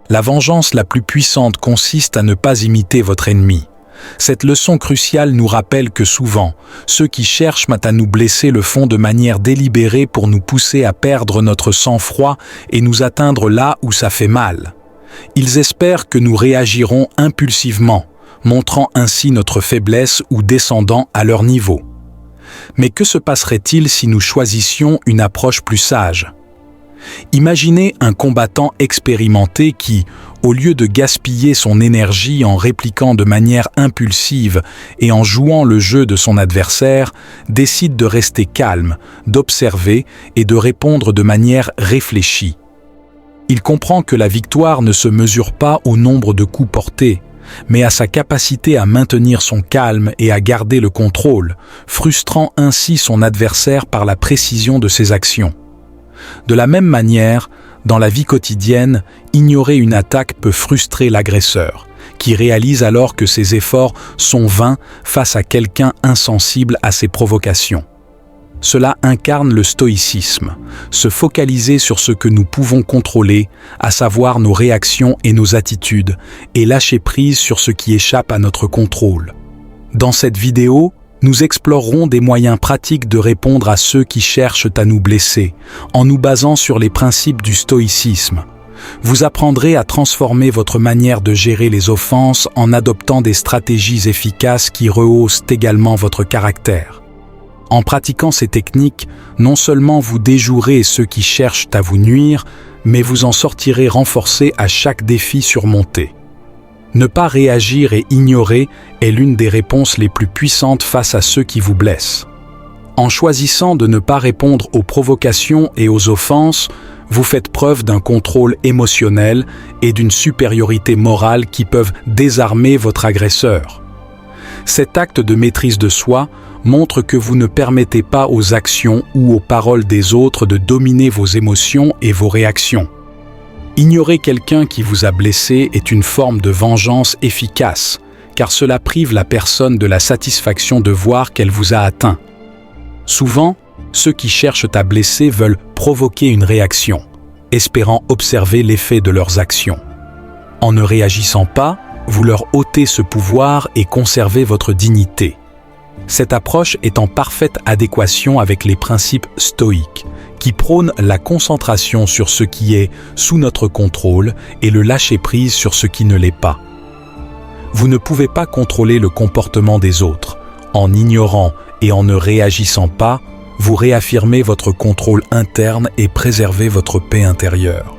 La vengeance la plus puissante consiste à ne pas imiter votre ennemi. Cette leçon cruciale nous rappelle que souvent, ceux qui cherchent à nous blesser le font de manière délibérée pour nous pousser à perdre notre sang-froid et nous atteindre là où ça fait mal. Ils espèrent que nous réagirons impulsivement, montrant ainsi notre faiblesse ou descendant à leur niveau. Mais que se passerait-il si nous choisissions une approche plus sage ? Imaginez un combattant expérimenté qui, au lieu de gaspiller son énergie en répliquant de manière impulsive et en jouant le jeu de son adversaire, décide de rester calme, d'observer et de répondre de manière réfléchie. Il comprend que la victoire ne se mesure pas au nombre de coups portés, mais à sa capacité à maintenir son calme et à garder le contrôle, frustrant ainsi son adversaire par la précision de ses actions. De la même manière, dans la vie quotidienne, ignorer une attaque peut frustrer l'agresseur, qui réalise alors que ses efforts sont vains face à quelqu'un insensible à ses provocations. Cela incarne le stoïcisme, se focaliser sur ce que nous pouvons contrôler, à savoir nos réactions et nos attitudes, et lâcher prise sur ce qui échappe à notre contrôle. Dans cette vidéo, nous explorerons des moyens pratiques de répondre à ceux qui cherchent à nous blesser, en nous basant sur les principes du stoïcisme. Vous apprendrez à transformer votre manière de gérer les offenses en adoptant des stratégies efficaces qui rehaussent également votre caractère. En pratiquant ces techniques, non seulement vous déjouerez ceux qui cherchent à vous nuire, mais vous en sortirez renforcé à chaque défi surmonté. Ne pas réagir et ignorer est l'une des réponses les plus puissantes face à ceux qui vous blessent. En choisissant de ne pas répondre aux provocations et aux offenses, vous faites preuve d'un contrôle émotionnel et d'une supériorité morale qui peuvent désarmer votre agresseur. Cet acte de maîtrise de soi montre que vous ne permettez pas aux actions ou aux paroles des autres de dominer vos émotions et vos réactions. Ignorer quelqu'un qui vous a blessé est une forme de vengeance efficace, car cela prive la personne de la satisfaction de voir qu'elle vous a atteint. Souvent, ceux qui cherchent à blesser veulent provoquer une réaction, espérant observer l'effet de leurs actions. En ne réagissant pas, vous leur ôtez ce pouvoir et conservez votre dignité. Cette approche est en parfaite adéquation avec les principes stoïques, qui prônent la concentration sur ce qui est sous notre contrôle et le lâcher-prise sur ce qui ne l'est pas. Vous ne pouvez pas contrôler le comportement des autres. En ignorant et en ne réagissant pas, vous réaffirmez votre contrôle interne et préservez votre paix intérieure.